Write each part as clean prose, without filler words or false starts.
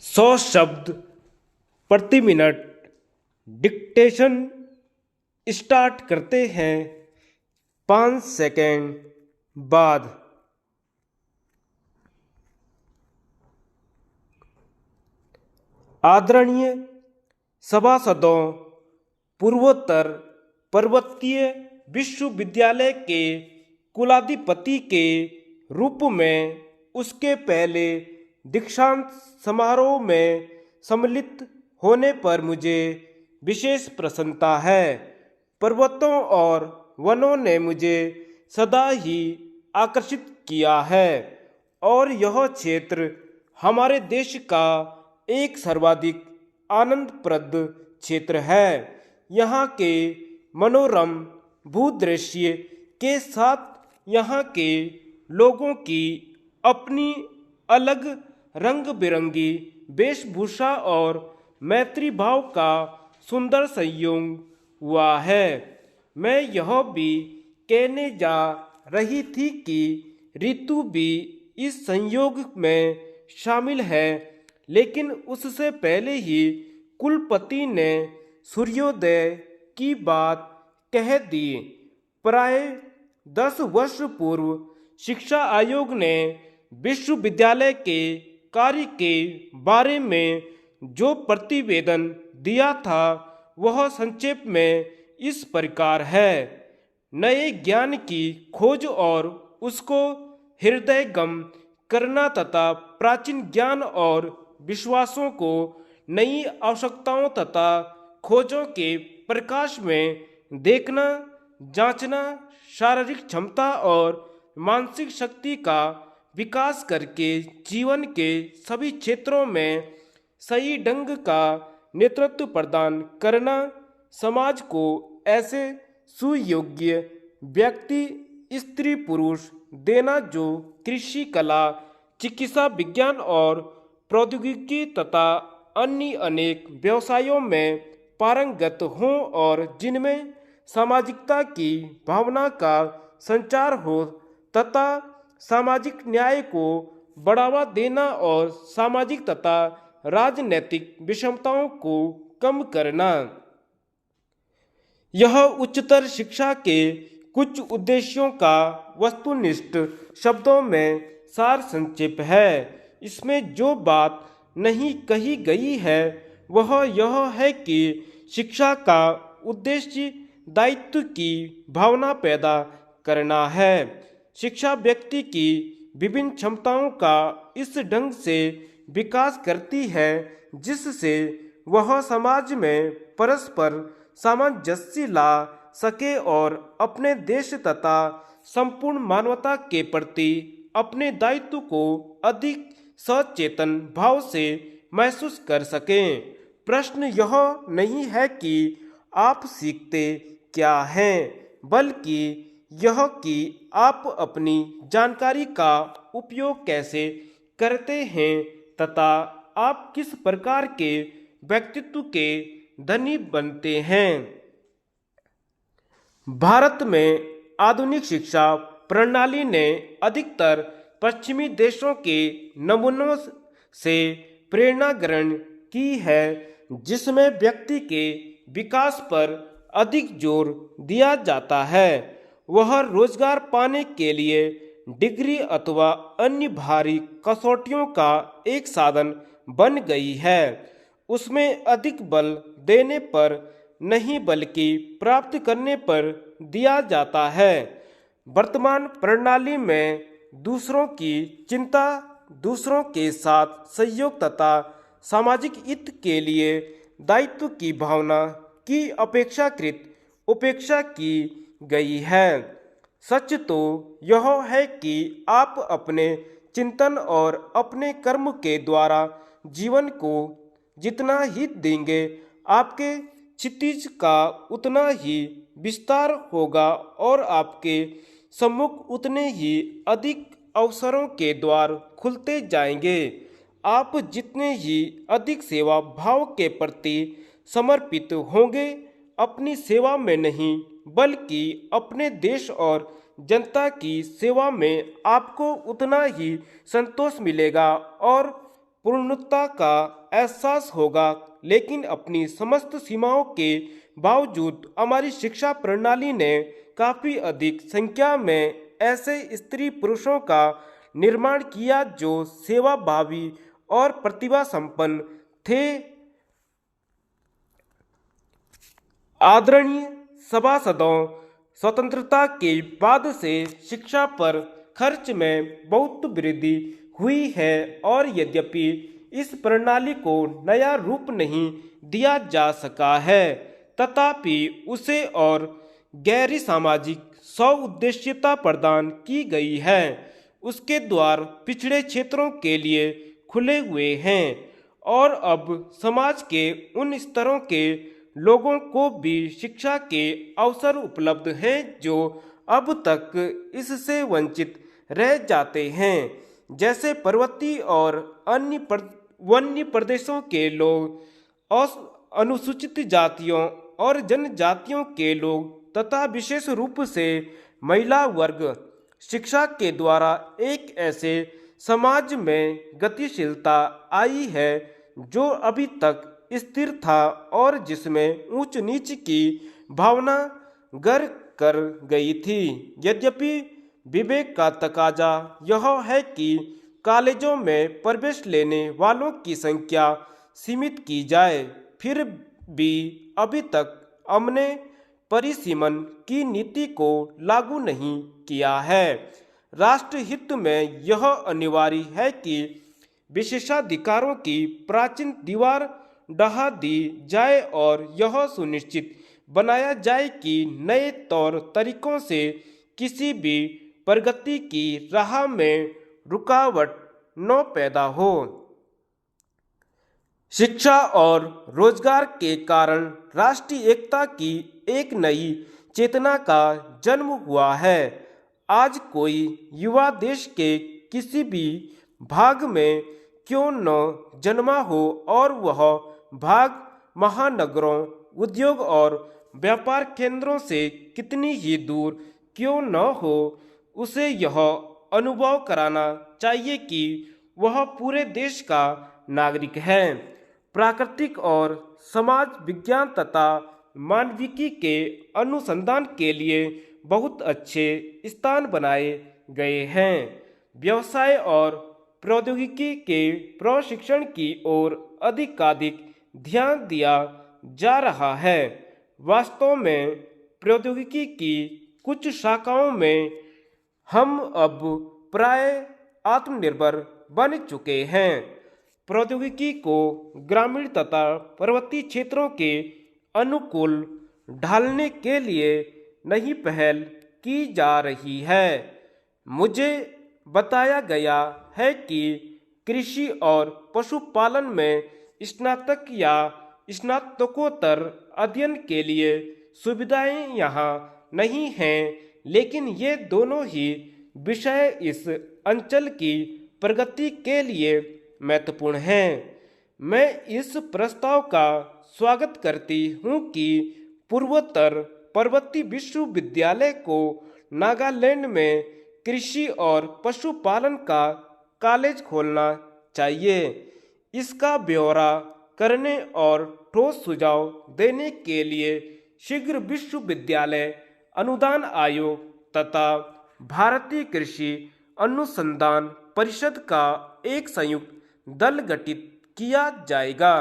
100 शब्द प्रति minute dictation start करते हैं 5 सेकेंड बाद। आदरणीय सभासदों, पूर्वोत्तर पर्वतीय विश्वविद्यालय के कुलाधिपति के रूप में उसके पहले दीक्षांत समारोह में सम्मिलित होने पर मुझे विशेष प्रसन्नता है। पर्वतों और वनों ने मुझे सदा ही आकर्षित किया है और यह क्षेत्र हमारे देश का एक सर्वाधिक आनंदप्रद क्षेत्र है। यहाँ के मनोरम भूदृश्य के साथ यहाँ के लोगों की अपनी अलग रंग बिरंगी वेशभूषा और मैत्री भाव का सुंदर संयोग हुआ है। मैं यह भी कहने जा रही थी कि ऋतु भी इस संयोग में शामिल है, लेकिन उससे पहले ही कुलपति ने सूर्योदय की बात कह दी। प्राय 10 वर्ष पूर्व शिक्षा आयोग ने विश्वविद्यालय के कार्य के बारे में जो प्रतिवेदन दिया था वह संक्षेप में इस प्रकार है। नए ज्ञान की खोज और उसको हृदयगम करना तथा प्राचीन ज्ञान और विश्वासों को नई आवश्यकताओं तथा खोजों के प्रकाश में देखना, जांचना, शारीरिक क्षमता और मानसिक शक्ति का विकास करके जीवन के सभी क्षेत्रों में सही ढंग का नेतृत्व प्रदान करना, समाज को ऐसे सुयोग्य व्यक्ति स्त्री पुरुष देना जो कृषि, कला, चिकित्सा, विज्ञान और प्रौद्योगिकी तथा अन्य अनेक व्यवसायों में पारंगत हों और जिनमें सामाजिकता की भावना का संचार हो तथा सामाजिक न्याय को बढ़ावा देना और सामाजिक तथा राजनीतिक विषमताओं को कम करना। यह उच्चतर शिक्षा के कुछ उद्देश्यों का वस्तुनिष्ठ शब्दों में सार संक्षेप है। इसमें जो बात नहीं कही गई है वह यह है कि शिक्षा का उद्देश्य दायित्व की भावना पैदा करना है। शिक्षा व्यक्ति की विभिन्न क्षमताओं का इस ढंग से विकास करती है जिससे वह समाज में परस्पर सामंजस्य ला सके और अपने देश तथा संपूर्ण मानवता के प्रति अपने दायित्व को अधिक सचेतन भाव से महसूस कर सकें। प्रश्न यह नहीं है कि आप सीखते क्या हैं, बल्कि यह कि आप अपनी जानकारी का उपयोग कैसे करते हैं तथा आप किस प्रकार के व्यक्तित्व के धनी बनते हैं। भारत में आधुनिक शिक्षा प्रणाली ने अधिकतर पश्चिमी देशों के नमूनों से प्रेरणा ग्रहण की है, जिसमें व्यक्ति के विकास पर अधिक जोर दिया जाता है। वह रोजगार पाने के लिए डिग्री अथवा अन्य भारी कसौटियों का एक साधन बन गई है। उसमें अधिक बल देने पर नहीं बल्कि प्राप्त करने पर दिया जाता है। वर्तमान प्रणाली में दूसरों की चिंता, दूसरों के साथ सहयोग तथा सामाजिक हित के लिए दायित्व की भावना की अपेक्षाकृत उपेक्षा की गई है। सच तो यह है कि आप अपने चिंतन और अपने कर्म के द्वारा जीवन को जितना हित देंगे, आपके क्षितिज का उतना ही विस्तार होगा और आपके सम्मुख उतने ही अधिक अवसरों के द्वार खुलते जाएंगे। आप जितने ही अधिक सेवा भाव के प्रति समर्पित होंगे, अपनी सेवा में नहीं बल्कि अपने देश और जनता की सेवा में आपको उतना ही संतोष मिलेगा और पूर्णता का एहसास होगा, लेकिन अपनी समस्त सीमाओं के बावजूद हमारी शिक्षा प्रणाली ने काफ़ी अधिक संख्या में ऐसे स्त्री पुरुषों का निर्माण किया जो सेवाभावी और प्रतिभा संपन्न थे। आदरणीय सभासदों, स्वतंत्रता के बाद से शिक्षा पर खर्च में बहुत वृद्धि हुई है और यद्यपि इस प्रणाली को नया रूप नहीं दिया जा सका है, तथापि उसे और गैर सामाजिक सौउद्देश्यता प्रदान की गई है। उसके द्वार पिछड़े क्षेत्रों के लिए खुले हुए हैं और अब समाज के उन स्तरों के लोगों को भी शिक्षा के अवसर उपलब्ध हैं जो अब तक इससे वंचित रह जाते हैं, जैसे पर्वतीय और वन्य प्रदेशों के लोग, अनुसूचित जातियों और जनजातियों के लोग तथा विशेष रूप से महिला वर्ग। शिक्षा के द्वारा एक ऐसे समाज में गतिशीलता आई है जो अभी तक स्थिर था और जिसमें ऊंच नीच की भावना घर कर गई थी। यद्यपि विवेक का तकाजा यह है कि कॉलेजों में प्रवेश लेने वालों की संख्या सीमित की जाए, फिर भी अभी तक हमने परिसीमन की नीति को लागू नहीं किया है। राष्ट्रहित में यह अनिवार्य है कि विशेषाधिकारों की प्राचीन दीवार ढहा दी जाए और यह सुनिश्चित बनाया जाए कि नए तौर तरीकों से किसी भी प्रगति की राह में रुकावट न पैदा हो। शिक्षा और रोजगार के कारण राष्ट्रीय एकता की एक नई चेतना का जन्म हुआ है। आज कोई युवा देश के किसी भी भाग में क्यों न जन्मा हो और वह भाग महानगरों, उद्योग और व्यापार केंद्रों से कितनी ही दूर क्यों न हो, उसे यह अनुभव कराना चाहिए कि वह पूरे देश का नागरिक है। प्राकृतिक और समाज विज्ञान तथा मानविकी के अनुसंधान के लिए बहुत अच्छे स्थान बनाए गए हैं। व्यवसाय और प्रौद्योगिकी के प्रशिक्षण की ओर अधिकाधिक ध्यान दिया जा रहा है। वास्तव में प्रौद्योगिकी की कुछ शाखाओं में हम अब प्राय आत्मनिर्भर बन चुके हैं। प्रौद्योगिकी को ग्रामीण तथा पर्वतीय क्षेत्रों के अनुकूल ढालने के लिए नई पहल की जा रही है। मुझे बताया गया है कि कृषि और पशुपालन में स्नातक या स्नातकोत्तर अध्ययन के लिए सुविधाएं यहाँ नहीं हैं, लेकिन ये दोनों ही विषय इस अंचल की प्रगति के लिए महत्वपूर्ण हैं। मैं इस प्रस्ताव का स्वागत करती हूँ कि पूर्वोत्तर पर्वतीय विश्वविद्यालय को नागालैंड में कृषि और पशुपालन का कॉलेज खोलना चाहिए। इसका ब्यौरा करने और ठोस सुझाव देने के लिए शीघ्र विश्वविद्यालय अनुदान आयोग तथा भारतीय कृषि अनुसंधान परिषद का एक संयुक्त दल गठित किया जाएगा।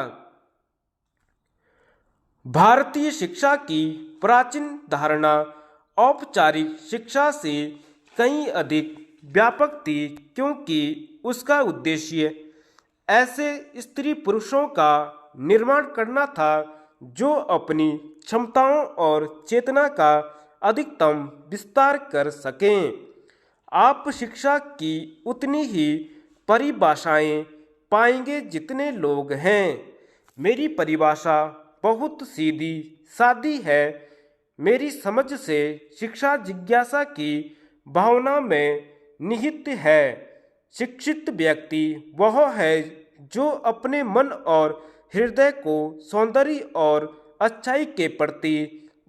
भारतीय शिक्षा की प्राचीन धारणा औपचारिक शिक्षा से कहीं अधिक व्यापक थी, क्योंकि उसका उद्देश्य ऐसे स्त्री पुरुषों का निर्माण करना था जो अपनी क्षमताओं और चेतना का अधिकतम विस्तार कर सकें। आप शिक्षा की उतनी ही परिभाषाएं पाएंगे जितने लोग हैं। मेरी परिभाषा बहुत सीधी सादी है। मेरी समझ से शिक्षा जिज्ञासा की भावना में निहित है। शिक्षित व्यक्ति वह है जो अपने मन और हृदय को सौंदर्य और अच्छाई के प्रति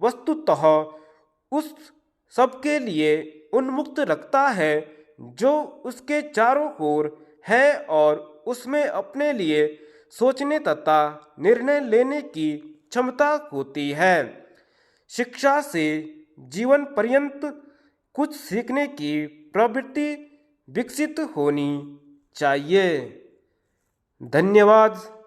वस्तुतः उस सबके लिए उन्मुक्त रखता है जो उसके चारों ओर है और उसमें अपने लिए सोचने तथा निर्णय लेने की क्षमता होती है। शिक्षा से जीवन पर्यंत कुछ सीखने की प्रवृत्ति विकसित होनी चाहिए। धन्यवाद।